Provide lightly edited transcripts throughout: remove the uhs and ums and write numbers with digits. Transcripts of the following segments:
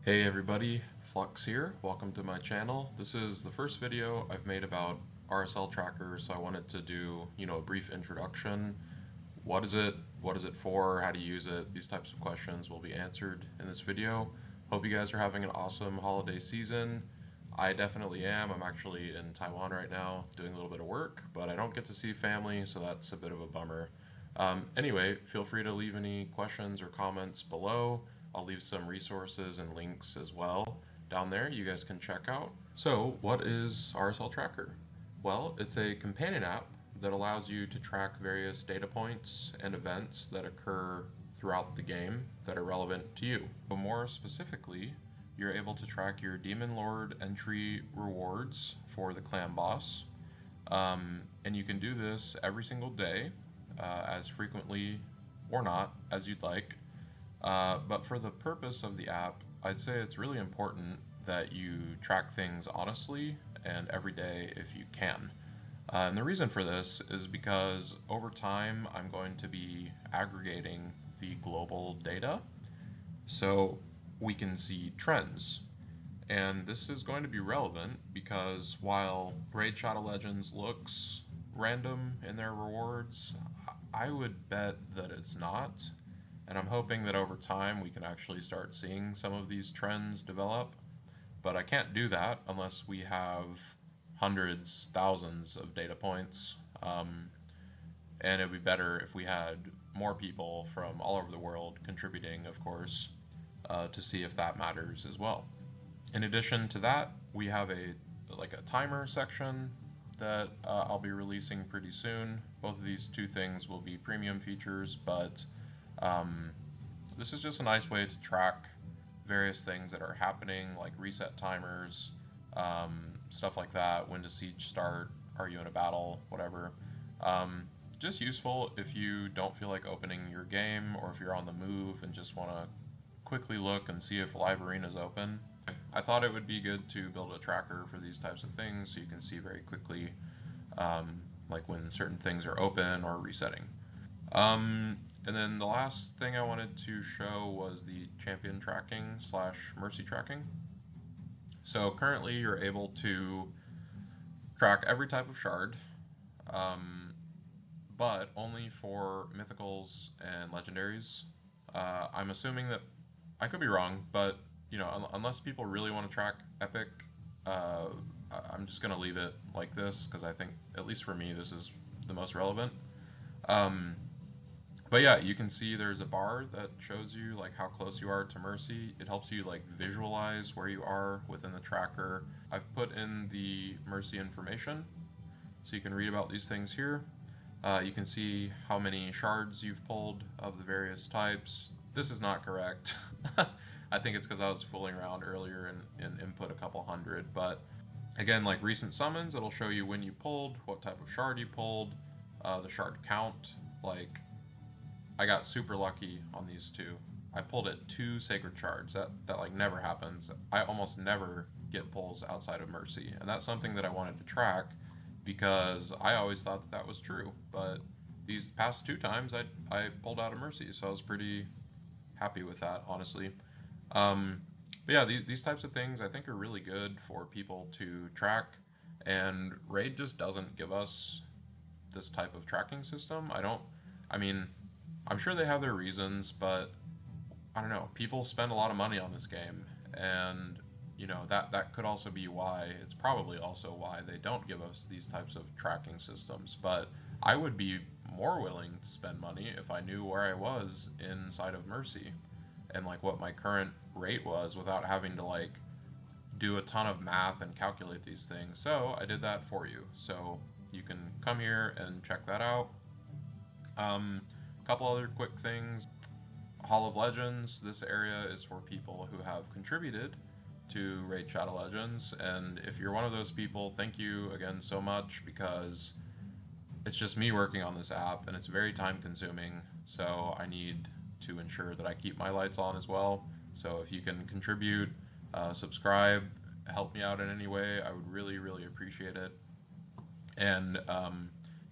Hey everybody, Flux here. Welcome to my channel. This is the first video I've made about RSL Tracker, so I wanted to do, a brief introduction. What is it? What is it for? How do you use it? These types of questions will be answered in this video. Hope you guys are having an awesome holiday season. I definitely am. I'm actually in Taiwan right now doing a little bit of work, but I don't get to see family, so that's a bit of a bummer. Anyway, feel free to leave any questions or comments below. I'll leave some resources and links as well down there you guys can check out. So, what is RSL Tracker? Well, it's a companion app that allows you to track various data points and events that occur throughout the game that are relevant to you. But more specifically, you're able to track your Demon Lord entry rewards for the clan boss. And you can do this every single day, as frequently or not as you'd like. But for the purpose of the app, I'd say it's really important that you track things honestly and every day if you can. And the reason for this is because over time I'm going to be aggregating the global data so we can see trends. And this is going to be relevant because while Raid Shadow Legends looks random in their rewards, I would bet that it's not. And I'm hoping that over time we can actually start seeing some of these trends develop. But I can't do that unless we have hundreds, thousands of data points. And it would be better if we had more people from all over the world contributing, of course, to see if that matters as well. In addition to that, we have a timer section that I'll be releasing pretty soon. Both of these two things will be premium features, but this is just a nice way to track various things that are happening, like reset timers, stuff like that. When does siege start? Are you in a battle? Whatever. Just useful if you don't feel like opening your game, or if you're on the move and just want to quickly look and see if live arena is open. I thought it would be good to build a tracker for these types of things so you can see very quickly, like when certain things are open or resetting. And then the last thing I wanted to show was the champion tracking slash mercy tracking. So currently you're able to track every type of shard, but only for mythicals and legendaries. I'm assuming that I could be wrong, but unless people really want to track epic, I'm just gonna leave it like this because I think, at least for me, this is the most relevant. But yeah, you can see there's a bar that shows you like how close you are to Mercy. It helps you like visualize where you are within the tracker. I've put in the Mercy information, so you can read about these things here. You can see how many shards you've pulled of the various types. This is not correct. I think it's because I was fooling around earlier and input a couple hundred, but again, like recent summons, it'll show you when you pulled, what type of shard you pulled, the shard count. Like, I got super lucky on these two. I pulled at 2 sacred shards. That like never happens. I almost never get pulls outside of Mercy, and that's something that I wanted to track because I always thought that was true. But these past 2 times, I pulled out of Mercy, so I was pretty happy with that, honestly. But yeah, these types of things I think are really good for people to track, and Raid just doesn't give us this type of tracking system. I mean, I'm sure they have their reasons, but I don't know. People spend a lot of money on this game, and that could also be why. It's probably also why they don't give us these types of tracking systems. But I would be more willing to spend money if I knew where I was inside of Mercy and like what my current rate was without having to like do a ton of math and calculate these things. So I did that for you. So you can come here and check that out. Couple other quick things. Hall of Legends, this area is for people who have contributed to Raid Shadow Legends, and if you're one of those people, thank you again so much, because it's just me working on this app and it's very time consuming, so I need to ensure that I keep my lights on as well. So if you can contribute, subscribe, help me out in any way, I would really, really appreciate it. And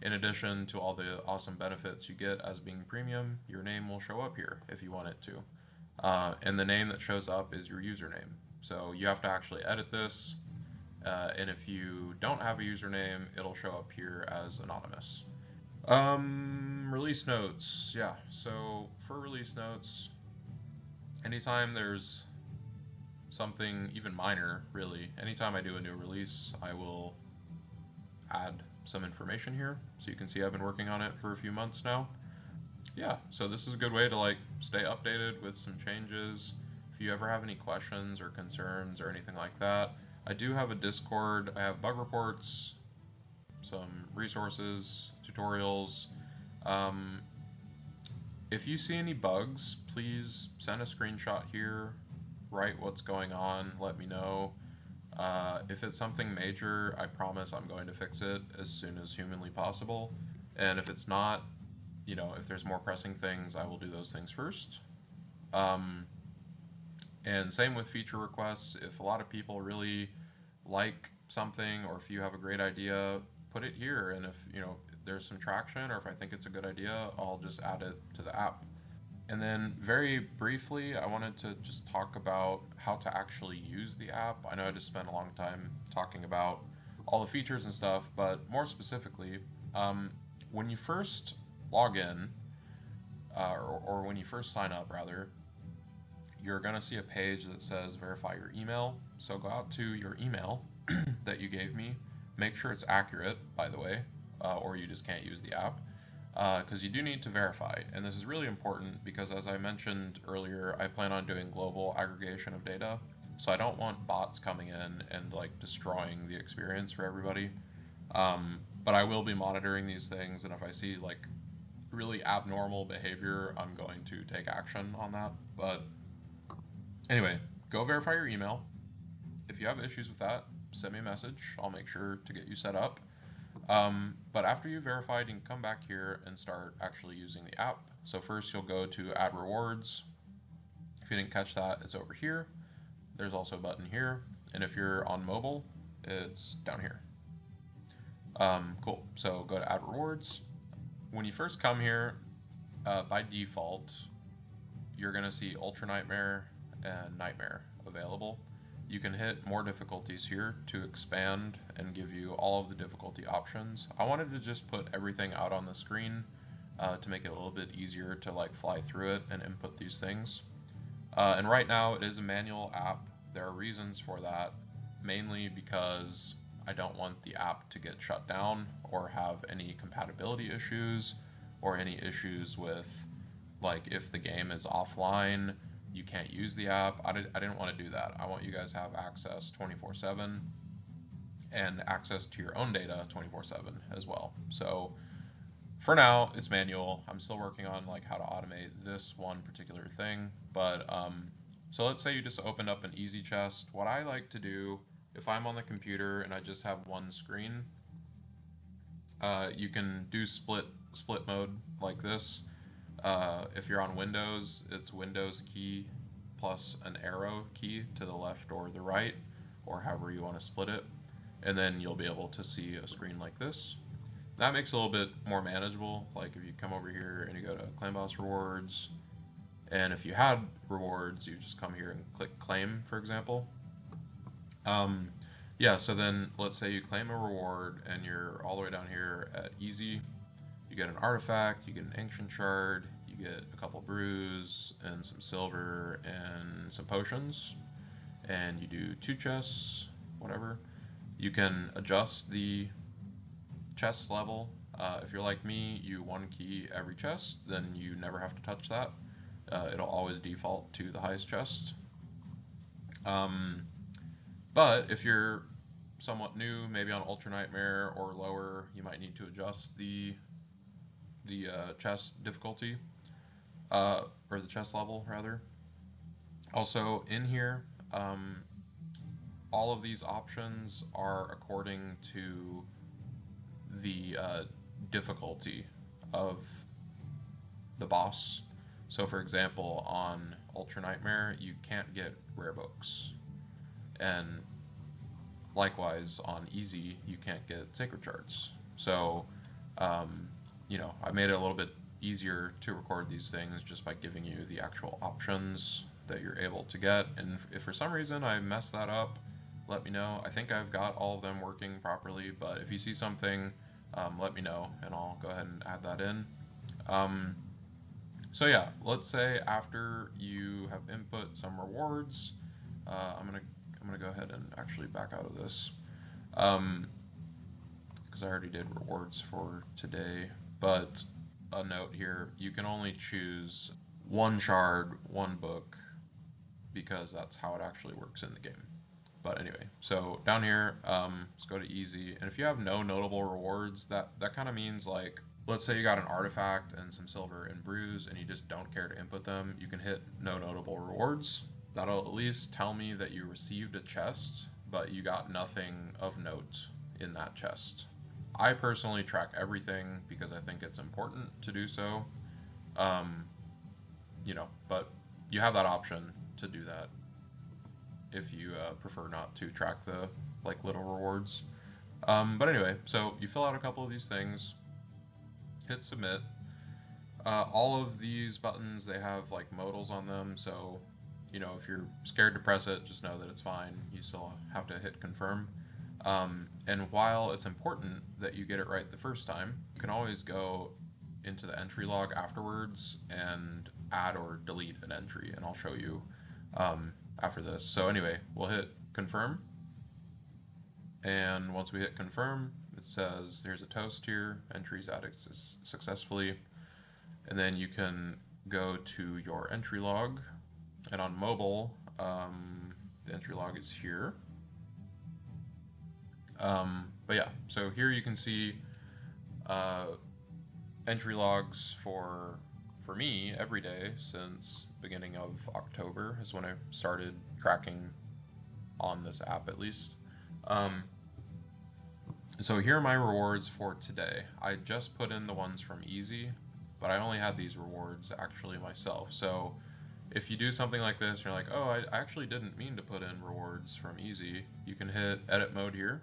in addition to all the awesome benefits you get as being premium, your name will show up here if you want it to. and the name that shows up is your username. So you have to actually edit this, and if you don't have a username, it'll show up here as anonymous. Release notes. Yeah, so for release notes, anytime there's something even minor, really, anytime I do a new release, I will add some information here. So you can see I've been working on it for a few months now. Yeah, so this is a good way to like stay updated with some changes. If you ever have any questions or concerns or anything like that, I do have a Discord. I have bug reports, some resources, tutorials. Um, if you see any bugs, please send a screenshot here, write what's going on, let me know. If it's something major, I promise I'm going to fix it as soon as humanly possible. And if it's not, if there's more pressing things, I will do those things first. Um, and same with feature requests. If a lot of people really like something, or if you have a great idea, put it here. And if, there's some traction, or if I think it's a good idea, I'll just add it to the app. And then very briefly, I wanted to just talk about how to actually use the app. I know I just spent a long time talking about all the features and stuff, but more specifically, when you first log in, or when you first sign up, rather, you're going to see a page that says verify your email. So go out to your email that you gave me. Make sure it's accurate, by the way, or you just can't use the app. Because you do need to verify. And this is really important because, as I mentioned earlier, I plan on doing global aggregation of data. So I don't want bots coming in and like destroying the experience for everybody. But I will be monitoring these things, and if I see like really abnormal behavior, I'm going to take action on that. But anyway, go verify your email. If you have issues with that, send me a message. I'll make sure to get you set up. But after you've verified, you can come back here and start actually using the app. So first you'll go to add rewards. If you didn't catch that, it's over here. There's also a button here. And if you're on mobile, it's down here. Cool. So go to add rewards. When you first come here, by default, you're going to see Ultra Nightmare and Nightmare available. You can hit more difficulties here to expand and give you all of the difficulty options. I wanted to just put everything out on the screen to make it a little bit easier to like fly through it and input these things. And right now it is a manual app. There are reasons for that, mainly because I don't want the app to get shut down or have any compatibility issues or any issues with like if the game is offline, you can't use the app. I didn't want to do that. I want you guys to have access 24/7 and access to your own data 24/7 as well. So for now, it's manual. I'm still working on like how to automate this one particular thing. But so let's say you just opened up an easy chest. What I like to do, if I'm on the computer and I just have one screen, you can do split mode like this. If you're on Windows, it's Windows key plus an arrow key to the left or the right, or however you want to split it. And then you'll be able to see a screen like this. That makes it a little bit more manageable. Like if you come over here and you go to Claim Boss Rewards, and if you had rewards, you just come here and click Claim, for example. Yeah, so then let's say you claim a reward and you're all the way down here at Easy. You get an artifact, you get an ancient shard, you get a couple brews and some silver and some potions, and you do 2 chests, whatever. You can adjust the chest level. If you're like me, you 1 key every chest, then you never have to touch that. It'll always default to the highest chest. But if you're somewhat new, maybe on Ultra Nightmare or lower, you might need to adjust the chest difficulty, or the chest level rather. Also in here, all of these options are according to the difficulty of the boss. So for example, on Ultra Nightmare, you can't get rare books. And likewise, on Easy, you can't get sacred shards. So, I made it a little bit easier to record these things just by giving you the actual options that you're able to get. And if for some reason I mess that up, let me know. I think I've got all of them working properly, but if you see something, let me know and I'll go ahead and add that in. So yeah, let's say after you have input some rewards, I'm gonna go ahead and actually back out of this, because I already did rewards for today. But a note here, you can only choose one shard, one book, because that's how it actually works in the game. But anyway, so down here, let's go to easy. And if you have no notable rewards, that kind of means, like, let's say you got an artifact and some silver and brews and you just don't care to input them, you can hit no notable rewards. That'll at least tell me that you received a chest, but you got nothing of note in that chest. I personally track everything because I think it's important to do so. But you have that option to do that if you prefer not to track the little rewards. But anyway, so you fill out a couple of these things, hit submit. All of these buttons, they have modals on them, so if you're scared to press it, just know that it's fine. You still have to hit confirm. And while it's important that you get it right the first time, you can always go into the entry log afterwards and add or delete an entry, and I'll show you after this. So anyway, we'll hit confirm, and once we hit confirm, it says there's a toast here, entries added successfully, and then you can go to your entry log, and on mobile, the entry log is here. But yeah, so here you can see entry logs for me every day since the beginning of October is when I started tracking on this app, at least. So here are my rewards for today. I just put in the ones from easy, but I only had these rewards actually myself. So if you do something like this, you're like, oh, I actually didn't mean to put in rewards from easy, you can hit edit mode here,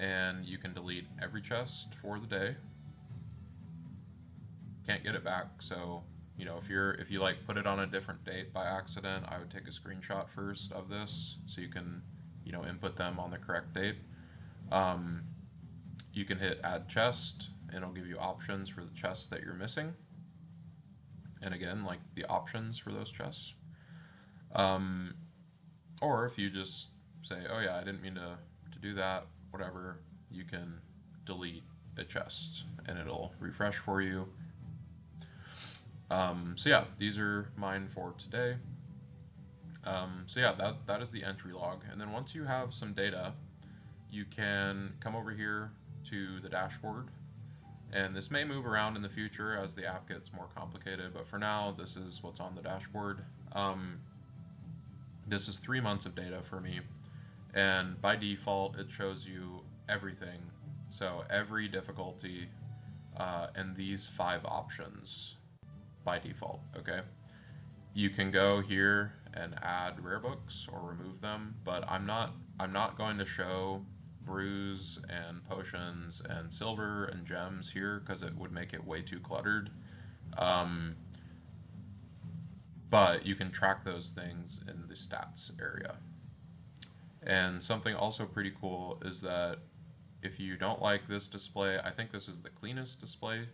and you can delete every chest for the day. Can't get it back, so if you put it on a different date by accident, I would take a screenshot first of this so you can input them on the correct date. You can hit add chest and it'll give you options for the chests that you're missing, and again, the options for those chests. Or if you just say, oh yeah, I didn't mean to do that, whatever, you can delete a chest and it'll refresh for you. So yeah, these are mine for today. So yeah, that is the entry log. And then once you have some data, you can come over here to the dashboard. And this may move around in the future as the app gets more complicated, but for now, this is what's on the dashboard. This is 3 months of data for me. And by default, it shows you everything. So every difficulty and these 5 options by default, okay? You can go here and add rare books or remove them, but I'm not going to show brews and potions and silver and gems here because it would make it way too cluttered. But you can track those things in the stats area. And something also pretty cool is that if you don't like this display, I think this is the cleanest display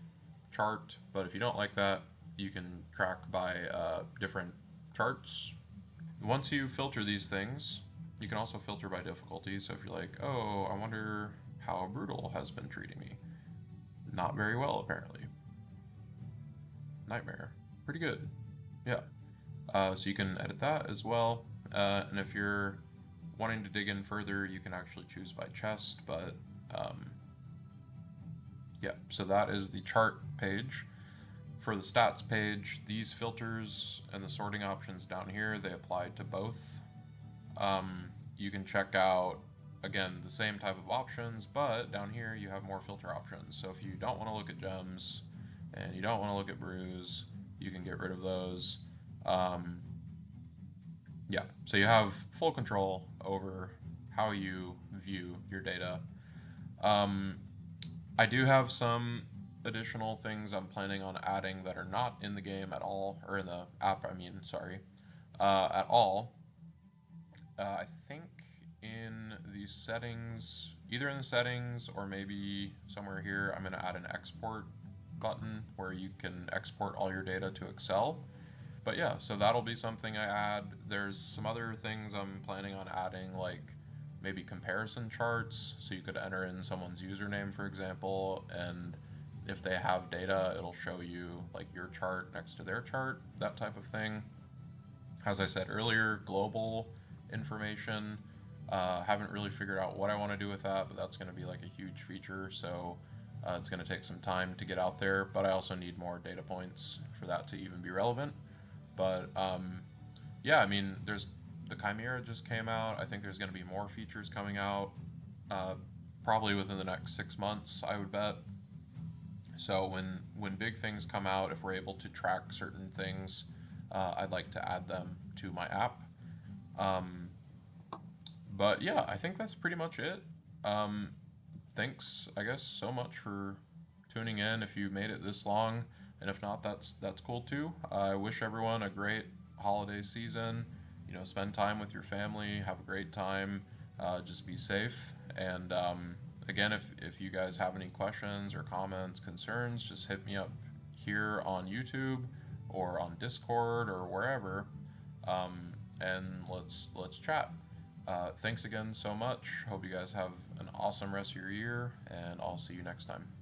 chart, but if you don't like that, you can track by different charts. Once you filter these things, you can also filter by difficulty. So if you're like, oh, I wonder how Brutal has been treating me. Not very well, apparently. Nightmare. Pretty good. Yeah. So you can edit that as well. And if you're wanting to dig in further, you can actually choose by chest, but yeah, so that is the chart page. For the stats page, these filters and the sorting options down here, they apply to both. You can check out, again, the same type of options, but down here you have more filter options. So if you don't want to look at gems and you don't want to look at brews, you can get rid of those. Yeah, so you have full control over how you view your data. I do have some additional things I'm planning on adding that are not in the game at all, or in the app, I mean, sorry, at all. I think in the settings, either in the settings or maybe somewhere here, I'm going to add an export button where you can export all your data to Excel. But yeah, so that'll be something I add. There's some other things I'm planning on adding, like maybe comparison charts. So you could enter in someone's username, for example, and if they have data, it'll show you like your chart next to their chart, that type of thing. As I said earlier, global information. Haven't really figured out what I want to do with that, but that's going to be like a huge feature. So it's going to take some time to get out there, but I also need more data points for that to even be relevant. But yeah, I mean, there's the Chimera just came out. I think there's going to be more features coming out, uh, probably within the next 6 months, I would bet. So when big things come out, if we're able to track certain things, I'd like to add them to my app. Um, but yeah, I think that's pretty much it. Um, Thanks, I guess, so much for tuning in. If you made it this long, and if not, that's cool too. I wish everyone a great holiday season. You know, spend time with your family, have a great time, just be safe. And again, if you guys have any questions or comments, concerns, just hit me up here on YouTube or on Discord or wherever, and let's chat. Thanks again so much. Hope you guys have an awesome rest of your year, and I'll see you next time.